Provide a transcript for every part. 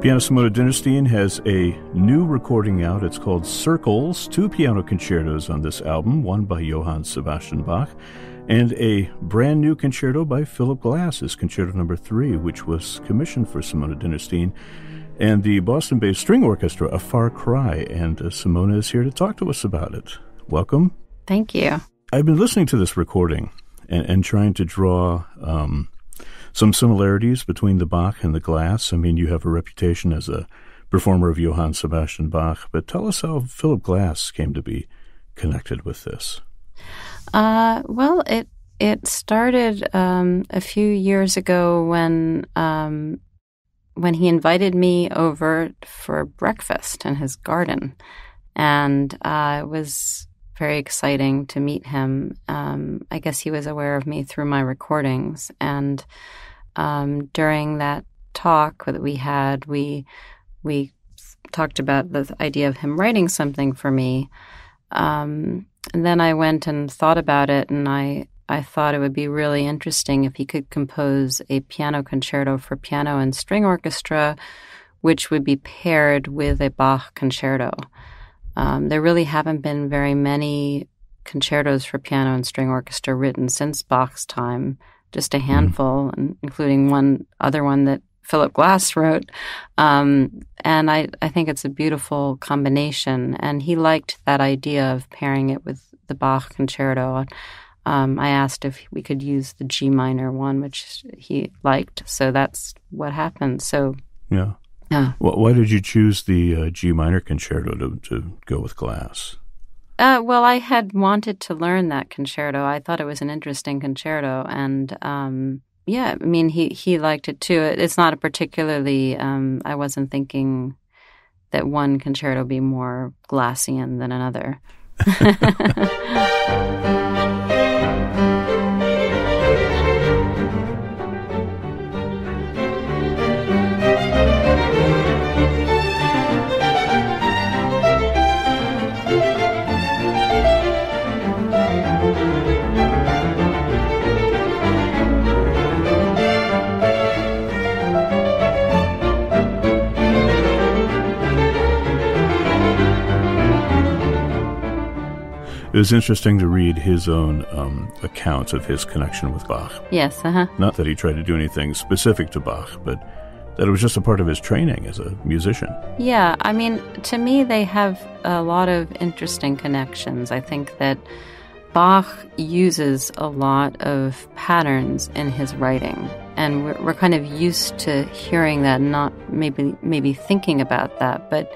Pianist Simone Dinnerstein has a new recording out. It's called Circles, 2 piano concertos on this album, one by Johann Sebastian Bach, and a brand new concerto by Philip Glass, his Concerto No. 3, which was commissioned for Simone Dinnerstein, and the Boston-based string orchestra, A Far Cry. And Simone is here to talk to us about it. Welcome. Thank you. I've been listening to this recording and trying to draw some similarities between the Bach and the Glass. I mean, you have a reputation as a performer of Johann Sebastian Bach, but tell us how Philip Glass came to be connected with this. Well, it started a few years ago when he invited me over for breakfast in his garden, and it was very exciting to meet him. I guess he was aware of me through my recordings, and during that talk that we had, we talked about the idea of him writing something for me. And then I went and thought about it, and I thought it would be really interesting if he could compose a piano concerto for piano and string orchestra, which would be paired with a Bach concerto. There really haven't been very many concertos for piano and string orchestra written since Bach's time, just a handful, including one other one that Philip Glass wrote. And I think it's a beautiful combination. And he liked that idea of pairing it with the Bach concerto. I asked if we could use the G minor one, which he liked. So that's what happened. So yeah. Well, why did you choose the G minor concerto to go with Glass? Well, I had wanted to learn that concerto. I thought it was an interesting concerto, and yeah, I mean, he liked it too. It's not a particularly. I wasn't thinking that one concerto be more Glassian than another. It was interesting to read his own account of his connection with Bach. Yes, Not that he tried to do anything specific to Bach, but that it was just a part of his training as a musician. Yeah, I mean, to me, they have a lot of interesting connections. I think that Bach uses a lot of patterns in his writing, and we're kind of used to hearing that, not maybe thinking about that, but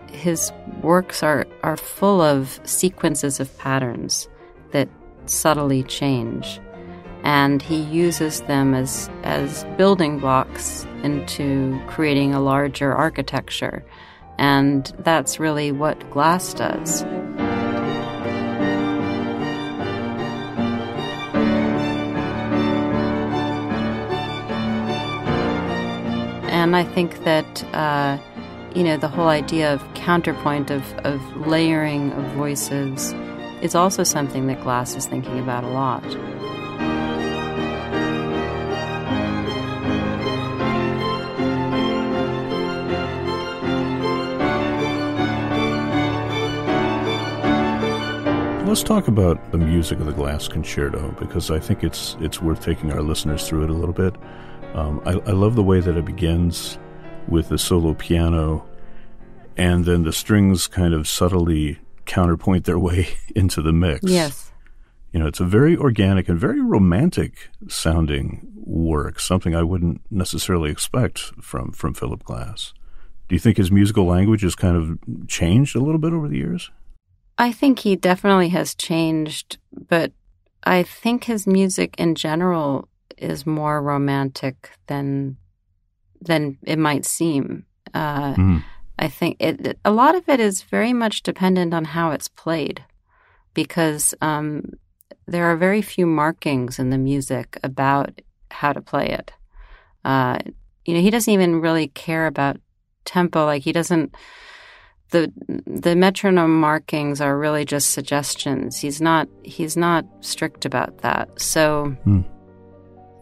his works are full of sequences of patterns that subtly change, and he uses them as building blocks into creating a larger architecture, and that's really what Glass does. And I think that the whole idea of counterpoint, of layering of voices, is also something that Glass is thinking about a lot. Let's talk about the music of the Glass Concerto, because I think it's worth taking our listeners through it a little bit. I love the way that it begins with the solo piano, and then the strings kind of subtly counterpoint their way into the mix. Yes. It's a very organic and very romantic sounding work, something I wouldn't necessarily expect from Philip Glass. Do you think his musical language has kind of changed a little bit over the years? I think he definitely has changed, but I think his music in general is more romantic than it might seem. I think a lot of it is very much dependent on how it's played, because there are very few markings in the music about how to play it. He doesn't even really care about tempo. Like, he doesn't. The metronome markings are really just suggestions. He's not strict about that. So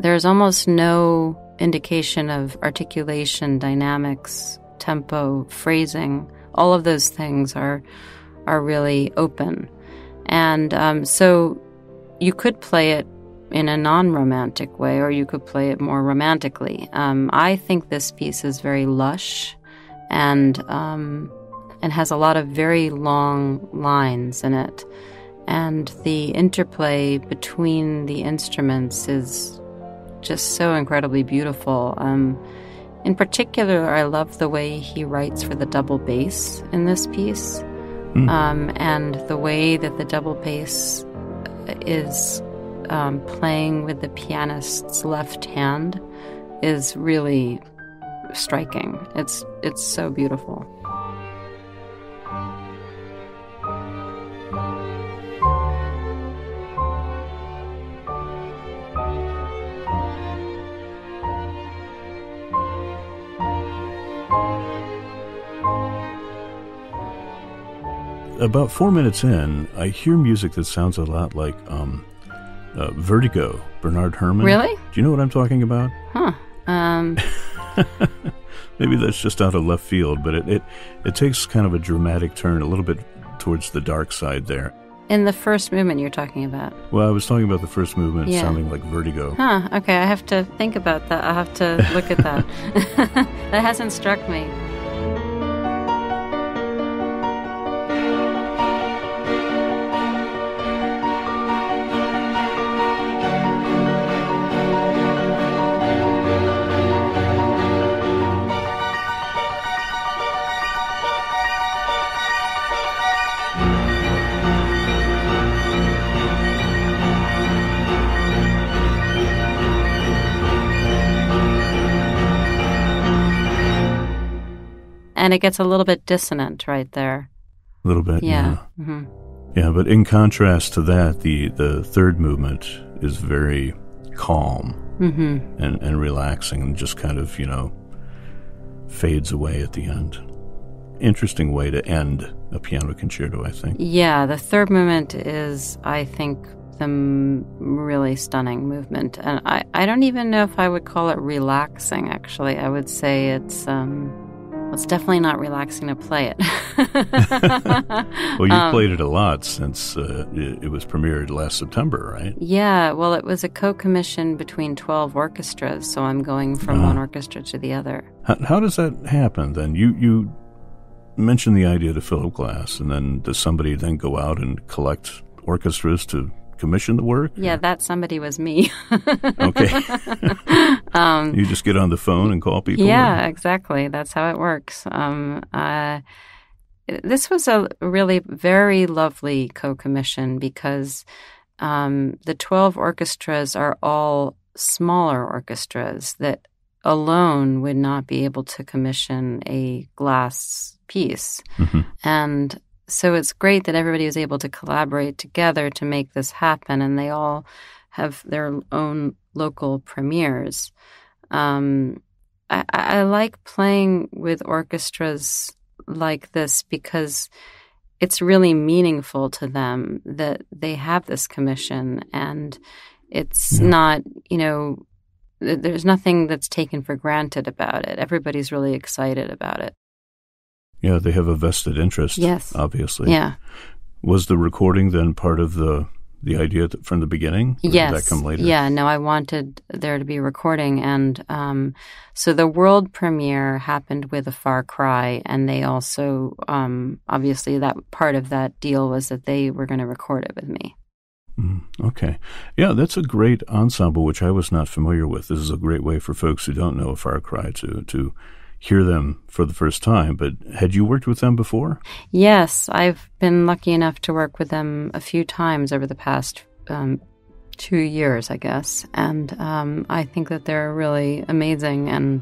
there's almost no indication of articulation, dynamics, tempo, phrasing. All of those things are really open. And so you could play it in a non-romantic way, or you could play it more romantically. I think this piece is very lush and has a lot of very long lines in it. And the interplay between the instruments is just so incredibly beautiful. In particular, I love the way he writes for the double bass in this piece. And the way that the double bass is playing with the pianist's left hand is really striking. It's so beautiful. About 4 minutes in, I hear music that sounds a lot like Vertigo, Bernard Herrmann. Really? Do you know what I'm talking about? Huh. Maybe that's just out of left field, but it takes kind of a dramatic turn, a little bit towards the dark side there. In the first movement you're talking about? Well, I was talking about the first movement sounding like Vertigo. Huh, okay, I have to think about that. I'll have to look at that. That hasn't struck me. And it gets a little bit dissonant right there. A little bit, yeah. Mm-hmm. Yeah, but in contrast to that, the third movement is very calm and relaxing and just kind of, fades away at the end. Interesting way to end a piano concerto, I think. Yeah, the third movement is, I think, the really stunning movement. And I don't even know if I would call it relaxing, actually. I would say it's definitely not relaxing to play it. Well, you've played it a lot since it was premiered last September, right? Yeah, well, it was a co-commission between 12 orchestras, so I'm going from one orchestra to the other. How does that happen, then? You mentioned the idea to Philip Glass, and then does somebody then go out and collect orchestras to commission the work? Yeah, that somebody was me. Okay. You just get on the phone and call people? Yeah, exactly. That's how it works. This was a really very lovely co-commission because the 12 orchestras are all smaller orchestras that alone would not be able to commission a Glass piece. Mm-hmm. And so it's great that everybody was able to collaborate together to make this happen, and they all have their own local premieres. I like playing with orchestras like this because it's really meaningful to them that they have this commission, and it's not, there's nothing that's taken for granted about it. Everybody's really excited about it. Yeah, they have a vested interest, yes, obviously. Yeah. Was the recording then part of the idea from the beginning? Or yes. Did that come later? Yeah, no, I wanted there to be a recording. And so the world premiere happened with A Far Cry, and they also, obviously, that part of that deal was that they were going to record it with me. Okay. Yeah, that's a great ensemble, which I was not familiar with. This is a great way for folks who don't know A Far Cry to hear them for the first time. But had you worked with them before? Yes, I've been lucky enough to work with them a few times over the past 2 years, I guess. And I think that they're really amazing, and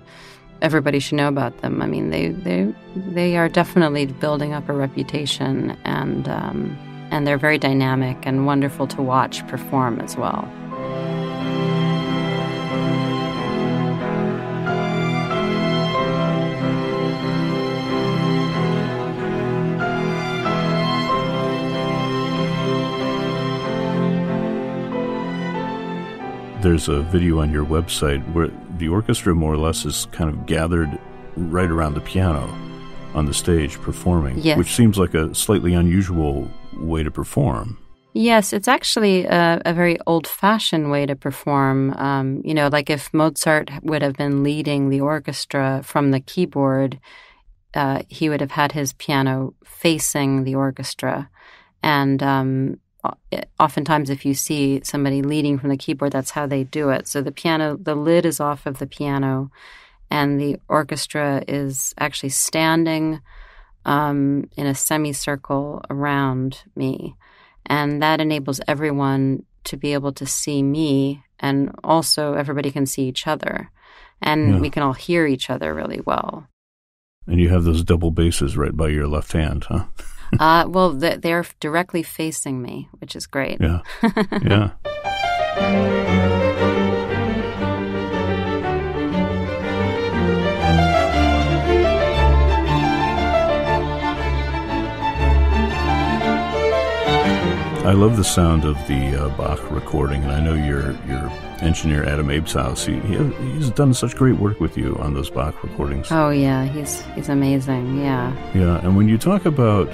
everybody should know about them. I mean, they are definitely building up a reputation, and they're very dynamic and wonderful to watch perform as well. there's a video on your website where the orchestra more or less is kind of gathered right around the piano on the stage performing, yes. Which seems like a slightly unusual way to perform. Yes, it's actually a very old-fashioned way to perform. Like if Mozart would have been leading the orchestra from the keyboard, he would have had his piano facing the orchestra. And oftentimes if you see somebody leading from the keyboard, that's how they do it. So the lid is off of the piano, and the orchestra is actually standing in a semicircle around me. And that enables everyone to be able to see me, and also everybody can see each other. And we can all hear each other really well. And you have those double basses right by your left hand, huh? Well, they're directly facing me, which is great. Yeah, yeah. I love the sound of the Bach recording, and I know your engineer Adam Abeshouse, he's done such great work with you on those Bach recordings. Oh yeah, he's amazing. Yeah. Yeah, and when you talk about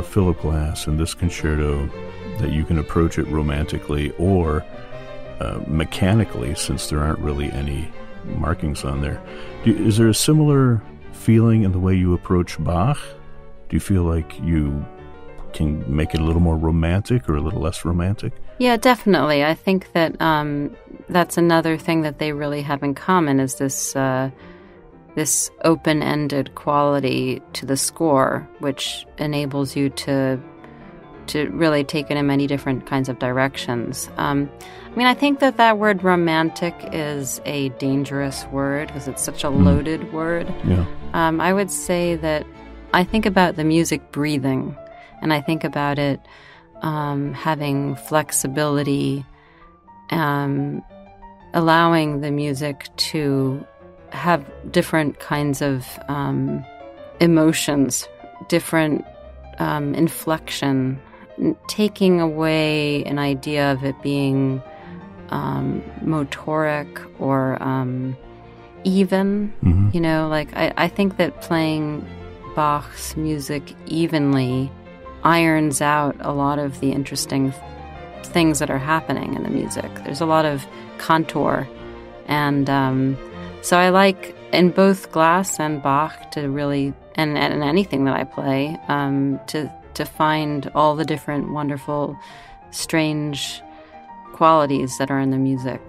Philip Glass and this concerto, that you can approach it romantically or mechanically, since there aren't really any markings on there. Is there a similar feeling in the way you approach Bach? Do you feel like you can make it a little more romantic or a little less romantic? Yeah, definitely. I think that that's another thing that they really have in common is this open-ended quality to the score, which enables you to really take it in many different kinds of directions. I think that word romantic is a dangerous word because it's such a loaded word. Yeah. I would say that I think about the music breathing, and I think about it having flexibility, allowing the music to have different kinds of emotions, different inflection, taking away an idea of it being motoric or even. Mm-hmm. I think that playing Bach's music evenly irons out a lot of the interesting things that are happening in the music. There's a lot of contour, and so I like in both Glass and Bach to really, and anything that I play, to find all the different wonderful, strange qualities that are in the music.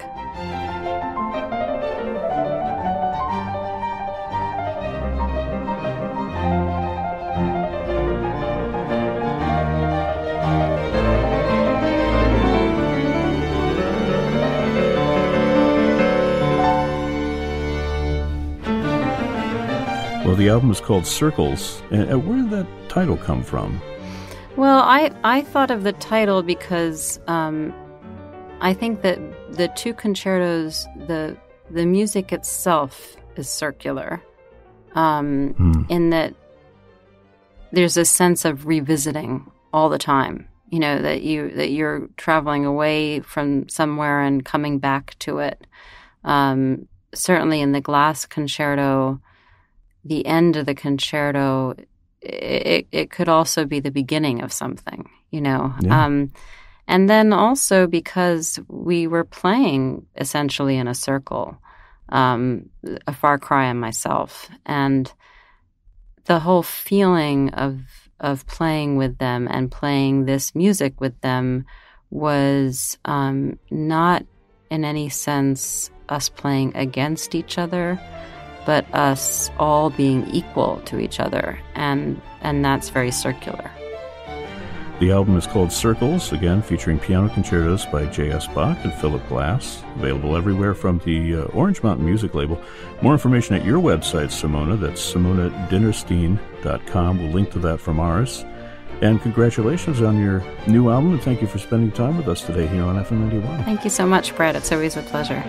Well, the album is called Circles. Where did that title come from? Well, I thought of the title because I think that the two concertos, the music itself is circular, in that there's a sense of revisiting all the time. That you're traveling away from somewhere and coming back to it. Certainly in the Glass concerto, the end of the concerto, it could also be the beginning of something, Yeah. And then also because we were playing essentially in a circle, a far cry on myself, and the whole feeling of playing with them and playing this music with them was not in any sense us playing against each other, but us all being equal to each other, and that's very circular. The album is called Circles, again featuring piano concertos by J.S. Bach and Philip Glass, available everywhere from the Orange Mountain Music label. More information at your website, Simona. That's simonadinnerstein.com. We'll link to that from ours. And congratulations on your new album, and thank you for spending time with us today here on FM 91. Thank you so much, Brett. It's always a pleasure.